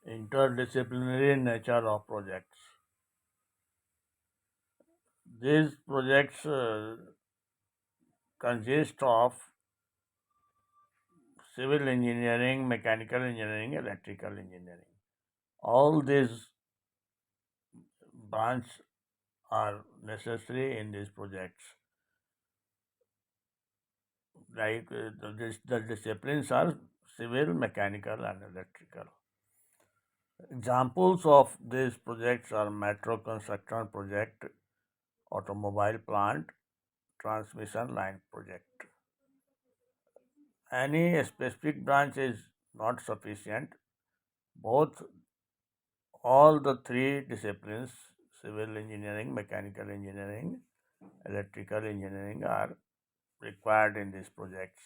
Interdisciplinary nature of projects. These projects consist of civil engineering, mechanical engineering, electrical engineering. All these branches are necessary in these projects. Like the disciplines are civil, mechanical, and electrical. Examples of these projects are metro construction project, automobile plant, transmission line project. Any specific branch is not sufficient. Both all the three disciplines, civil engineering, mechanical engineering, electrical engineering, are required in these projects.